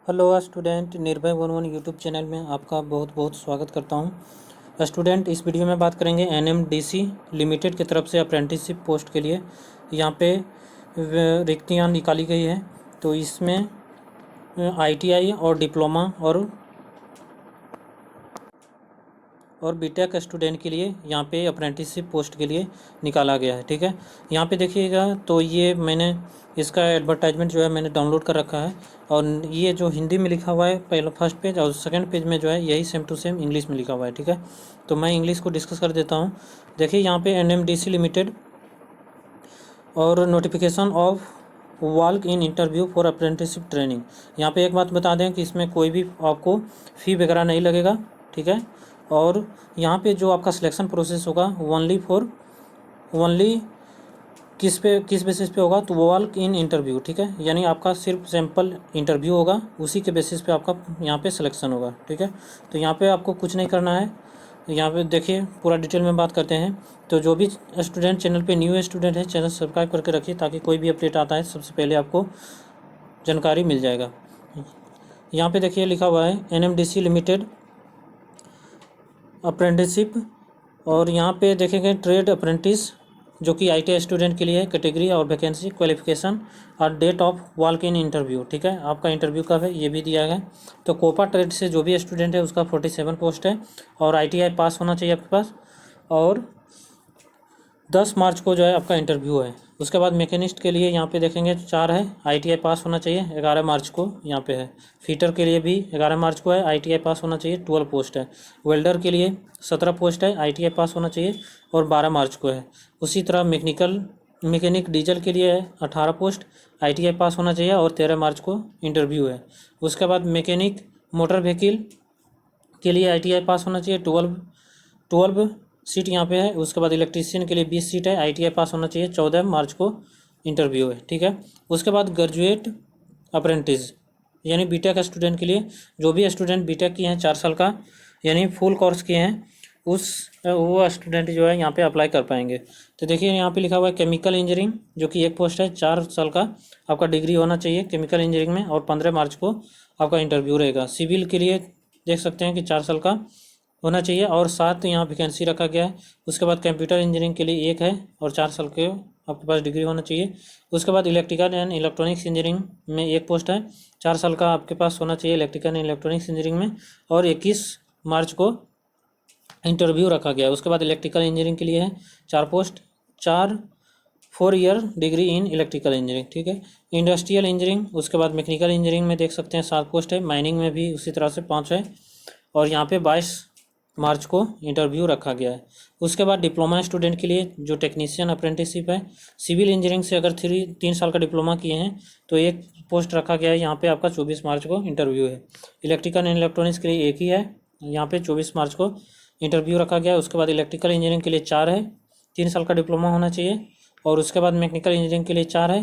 Hello student, निर्भय 11 YouTube channel में आपका बहुत बहुत स्वागत करता हूं। स्टूडेंट, इस वीडियो में बात करेंगे एनएमडीसी लिमिटेड की तरफ से अप्रेंटिसशिप पोस्ट के लिए यहां पे रिक्तियां निकाली गई है। तो इसमें आईटीआई और डिप्लोमा और बीटेक स्टूडेंट के लिए यहाँ पे अप्रेंटिसशिप पोस्ट के लिए निकाला गया है। ठीक है, यहाँ पे देखिएगा तो ये मैंने इसका एडवर्टाइजमेंट जो है मैंने डाउनलोड कर रखा है, और ये जो हिंदी में लिखा हुआ है पहला फर्स्ट पेज, और सेकंड पेज में जो है यही सेम टू सेम इंग्लिश में लिखा हुआ है। ठीक है, तो मैं इंग्लिश को डिस्कस कर देता हूँ। देखिए यहाँ पे एनएमडीसी लिमिटेड और notification of walk in interview for apprenticeship training. यहाँ पे एक बात बता दें कि इसमें कोई भी आपको फ़ी वगैरह नहीं लगेगा। ठीक है, और यहाँ पे जो आपका सिलेक्शन प्रोसेस होगा ओनली किस बेसिस पे होगा, तो वॉक इन इंटरव्यू। ठीक है, यानी आपका सिर्फ सैम्पल इंटरव्यू होगा, उसी के बेसिस पे आपका यहाँ पे सिलेक्शन होगा। ठीक है, तो यहाँ पे आपको कुछ नहीं करना है। यहाँ पे देखिए पूरा डिटेल में बात करते हैं। तो जो भी स्टूडेंट चैनल पे न्यू स्टूडेंट है, चैनल सब्सक्राइब करके रखिए ताकि कोई भी अपडेट आता है सबसे पहले आपको जानकारी मिल जाएगा। यहाँ पे देखिए लिखा हुआ है एनएमडीसी लिमिटेड अप्रेंटिसशिप, और यहाँ पे देखेंगे ट्रेड अप्रेंटिस जो कि आईटीआई स्टूडेंट के लिए है, कैटेगरी और वैकेंसी, क्वालिफिकेशन और date of walk in interview. ठीक है, आपका इंटरव्यू कब है ये भी दिया है। तो कोपा ट्रेड से जो भी स्टूडेंट है उसका 47 पोस्ट है, और आईटीआई पास होना चाहिए आपके पास, और 10 मार्च को जो है आपका इंटरव्यू है। उसके बाद मैकेनिस्ट के लिए यहाँ पे देखेंगे 4 है, आईटीआई पास होना चाहिए, 11 मार्च को यहाँ पे है। फीटर के लिए भी 11 मार्च को है, आईटीआई पास होना चाहिए, 12 पोस्ट है। वेल्डर के लिए 17 पोस्ट है, आईटीआई पास होना चाहिए, और 12 मार्च को है। उसी तरह मैकेनिक डीजल के लिए है 18 पोस्ट, आईटीआई पास होना चाहिए, और 13 मार्च को इंटरव्यू है। उसके बाद मैकेनिक मोटर व्हीकल के लिए आईटीआई पास होना चाहिए, 12 सीट यहाँ पे है। उसके बाद इलेक्ट्रीशियन के लिए 20 सीट है, आईटीआई पास होना चाहिए, 14 मार्च को इंटरव्यू है। ठीक है, उसके बाद ग्रेजुएट अप्रेंटिस यानी बीटेक स्टूडेंट के लिए, जो भी स्टूडेंट बीटेक किए हैं 4 साल का यानी फुल कोर्स किए हैं, वो स्टूडेंट जो है यहाँ पे अप्लाई कर पाएंगे। तो देखिए यहाँ पे लिखा हुआ है केमिकल इंजीनियरिंग, जो कि एक पोस्ट है, 4 साल का आपका डिग्री होना चाहिए केमिकल इंजीनियरिंग में, और 15 मार्च को आपका इंटरव्यू रहेगा। सिविल के लिए देख सकते हैं कि 4 साल का होना चाहिए, और 7 यहाँ वैकेंसी रखा गया है। उसके बाद कंप्यूटर इंजीनियरिंग के लिए 1 है, और 4 साल के आपके पास डिग्री होना चाहिए। उसके बाद इलेक्ट्रिकल एंड इलेक्ट्रॉनिक्स इंजीनियरिंग में 1 पोस्ट है, 4 साल का आपके पास होना चाहिए इलेक्ट्रिकल एंड इलेक्ट्रॉनिक्स इंजीनियरिंग में, और 21 मार्च को इंटरव्यू रखा गया है। उसके बाद इलेक्ट्रिकल इंजीनियरिंग के लिए है 4 post, 4 year degree in electrical engineering. ठीक है, इंडस्ट्रियल इंजीनियरिंग, उसके बाद मैकेनिकल इंजीनियरिंग में देख सकते हैं 7 पोस्ट है, माइनिंग में भी उसी तरह से 5 है, और यहाँ पे 22 मार्च को इंटरव्यू रखा गया है। उसके बाद डिप्लोमा स्टूडेंट के लिए जो टेक्नीशियन अप्रेंटिसशिप है, सिविल इंजीनियरिंग से अगर 3 साल का डिप्लोमा किए हैं तो 1 पोस्ट रखा गया है, यहाँ पे आपका 24 मार्च को इंटरव्यू है। इलेक्ट्रिकल एंड इलेक्ट्रॉनिक्स के लिए 1 ही है, यहाँ पे 24 मार्च को इंटरव्यू रखा गया है। उसके बाद इलेक्ट्रिकल इंजीनियरिंग के लिए 4 है, 3 साल का डिप्लोमा होना चाहिए, और उसके बाद मैकेनिकल इंजीनियरिंग के लिए 4 है,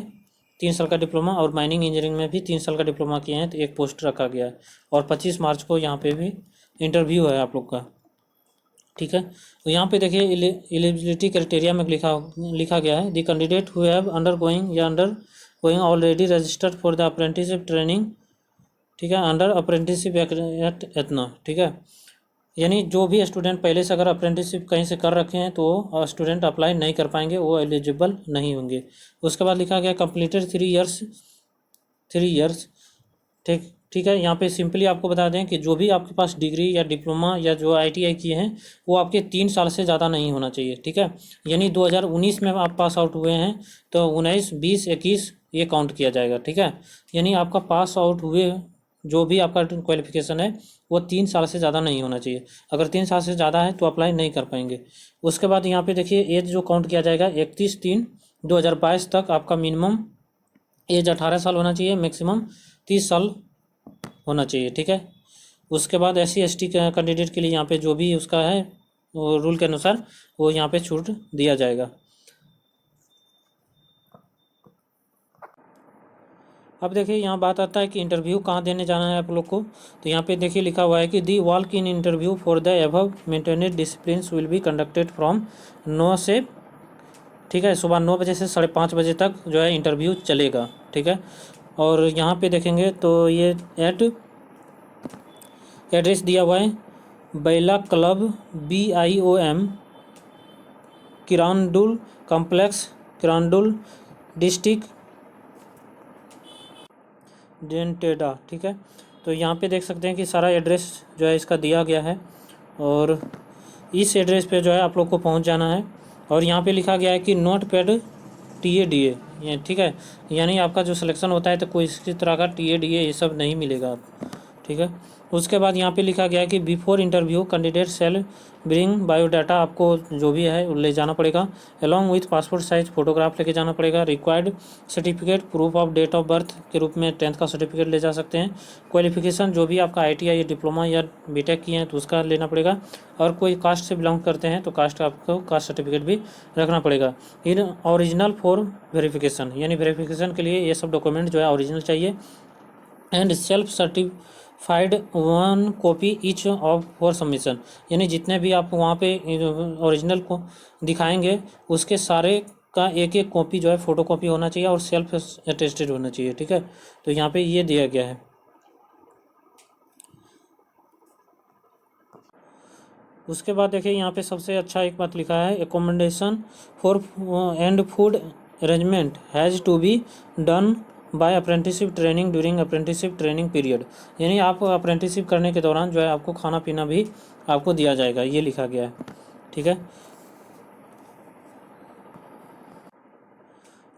3 साल का डिप्लोमा, और माइनिंग इंजीनियरिंग में भी 3 साल का डिप्लोमा किए हैं तो 1 पोस्ट रखा गया है, और 25 मार्च को यहाँ पे भी इंटरव्यू है आप लोग का। ठीक है, तो यहाँ पे देखिए एलिजिबिलिटी क्राइटेरिया में लिखा गया है the candidate who have undergoing already registered for the apprenticeship training. ठीक है, अंडर अप्रेंटिसशिप एट एतना। ठीक है, यानी जो भी स्टूडेंट पहले से अगर अप्रेंटिसशिप कहीं से कर रखे हैं तो स्टूडेंट अप्लाई नहीं कर पाएंगे, वो एलिजिबल नहीं होंगे। उसके बाद लिखा गया कंप्लीटेड 3 इयर्स। ठीक है, यहाँ पे सिंपली आपको बता दें कि जो भी आपके पास डिग्री या डिप्लोमा या जो आईटीआई किए हैं वो आपके 3 साल से ज़्यादा नहीं होना चाहिए। ठीक है, यानी 2019 में आप पास आउट हुए हैं तो 19, 20, 21 ये काउंट किया जाएगा। ठीक है, यानी आपका पास आउट हुए जो भी आपका क्वालिफिकेशन है वो 3 साल से ज़्यादा नहीं होना चाहिए। अगर 3 साल से ज़्यादा है तो अप्लाई नहीं कर पाएंगे। उसके बाद यहाँ पे देखिए एज जो काउंट किया जाएगा 31/3/2022 तक आपका मिनिमम एज 18 साल होना चाहिए, मैक्सिमम 30 साल होना चाहिए। ठीक है, उसके बाद SC/ST कैंडिडेट के लिए यहाँ पे जो भी उसका है वो रूल के अनुसार वो यहाँ पे छूट दिया जाएगा। अब देखिए यहाँ बात आता है कि इंटरव्यू कहाँ देने जाना है आप लोग को। तो यहाँ पे देखिए लिखा हुआ है कि the walk in interview for the above maintained discipline will be conducted from 9 से, ठीक है, सुबह 9 बजे से 5:30 बजे तक जो है इंटरव्यू चलेगा। ठीक है, और यहाँ पे देखेंगे तो ये एड्रेस दिया हुआ है बैला क्लब BIOM किरांडुल कॉम्प्लेक्स किरांडुल डिस्ट्रिक्ट डेंटेडा। ठीक है, तो यहाँ पे देख सकते हैं कि सारा एड्रेस जो है इसका दिया गया है और इस एड्रेस पे जो है आप लोग को पहुँच जाना है। और यहाँ पे लिखा गया है कि नोट पैड TADA ये ठीक है, यानी आपका जो सिलेक्शन होता है तो कोई इसी तरह का TADA ये सब नहीं मिलेगा आप। ठीक है, उसके बाद यहाँ पे लिखा गया है कि before interview candidate shall bring biodata, आपको जो भी है वो ले जाना पड़ेगा। Along with passport size photograph लेके जाना पड़ेगा। Required certificate proof of date of birth के रूप में 10th का सर्टिफिकेट ले जा सकते हैं। क्वालिफिकेशन जो भी आपका ITI या डिप्लोमा या BTech किए हैं तो उसका लेना पड़ेगा। और कोई कास्ट से बिलोंग करते हैं तो कास्ट आपको कास्ट सर्टिफिकेट भी रखना पड़ेगा। इन ओरिजिनल फॉर वेरिफिकेशन, यानी वेरिफिकेशन के लिए ये सब डॉक्यूमेंट जो है ओरिजिनल चाहिए। And self certified 1 copy each of for submission, यानी जितने भी आप वहाँ पे ओरिजिनल को दिखाएंगे उसके सारे का एक एक कॉपी जो है फ़ोटो कॉपी होना चाहिए और सेल्फ अटेस्टेड होना चाहिए। ठीक है, तो यहाँ पे ये दिया गया है। उसके बाद देखिए यहाँ पे सबसे अच्छा एक बात लिखा है, accommodation for and food arrangement has to be done by apprenticeship training during apprenticeship training period, यानी आप अप्रेंटिसशिप करने के दौरान जो है आपको खाना पीना भी आपको दिया जाएगा, ये लिखा गया है। ठीक है,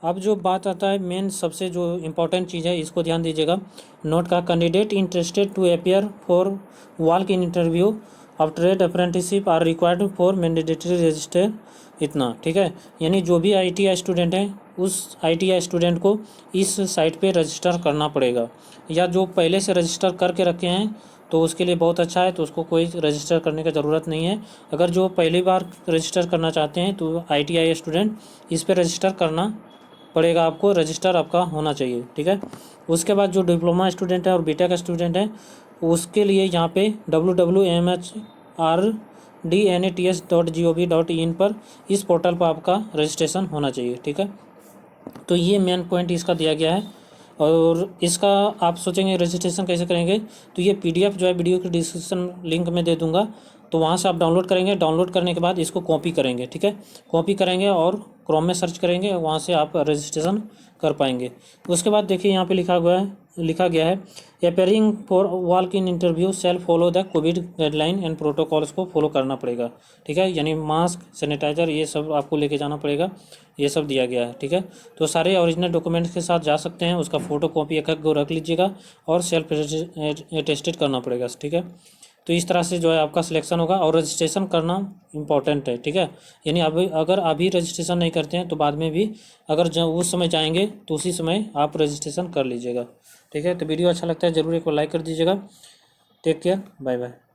अब जो बात आता है मेन सबसे जो इम्पोर्टेंट चीज़ है इसको ध्यान दीजिएगा। नोट का candidate interested to appear for walk in interview of trade apprenticeship are required for mandatory register, इतना। ठीक है, यानी जो भी ITI स्टूडेंट हैं उस ITI स्टूडेंट को इस साइट पे रजिस्टर करना पड़ेगा, या जो पहले से रजिस्टर करके रखे हैं तो उसके लिए बहुत अच्छा है, तो उसको कोई रजिस्टर करने की ज़रूरत नहीं है। अगर जो पहली बार रजिस्टर करना चाहते हैं तो ITI स्टूडेंट इस पर रजिस्टर करना पड़ेगा, आपको रजिस्टर आपका होना चाहिए। ठीक है, उसके बाद जो डिप्लोमा स्टूडेंट है और BTech स्टूडेंट है उसके लिए यहाँ पे www.mhrDNATS.gov.in पर इस पोर्टल पर आपका रजिस्ट्रेशन होना चाहिए। ठीक है, तो ये मेन पॉइंट इसका दिया गया है। और इसका आप सोचेंगे रजिस्ट्रेशन कैसे करेंगे, तो ये PDF जो है वीडियो के डिस्क्रिप्शन लिंक में दे दूंगा, तो वहाँ से आप डाउनलोड करेंगे। डाउनलोड करने के बाद इसको कॉपी करेंगे। ठीक है, कॉपी करेंगे और क्रोम में सर्च करेंगे, वहाँ से आप रजिस्ट्रेशन कर पाएंगे। उसके बाद देखिए यहाँ पे लिखा गया है appearing for walk in interview shall follow the covid guideline and protocols को फॉलो करना पड़ेगा। ठीक है, यानी मास्क सैनिटाइजर ये सब आपको लेके जाना पड़ेगा, ये सब दिया गया है। ठीक है, तो सारे ओरिजिनल डॉक्यूमेंट्स के साथ जा सकते हैं, उसका फ़ोटो कॉपी एक गो रख लीजिएगा और सेल्फ अटेस्टेड करना पड़ेगा। ठीक है, तो इस तरह से जो है आपका सिलेक्शन होगा और रजिस्ट्रेशन करना इम्पॉर्टेंट है। ठीक है, यानी अगर अभी रजिस्ट्रेशन नहीं करते हैं तो बाद में भी अगर उस समय जाएंगे तो उसी समय आप रजिस्ट्रेशन कर लीजिएगा। ठीक है, तो वीडियो अच्छा लगता है ज़रूर एक बार लाइक कर दीजिएगा। Take care, bye bye.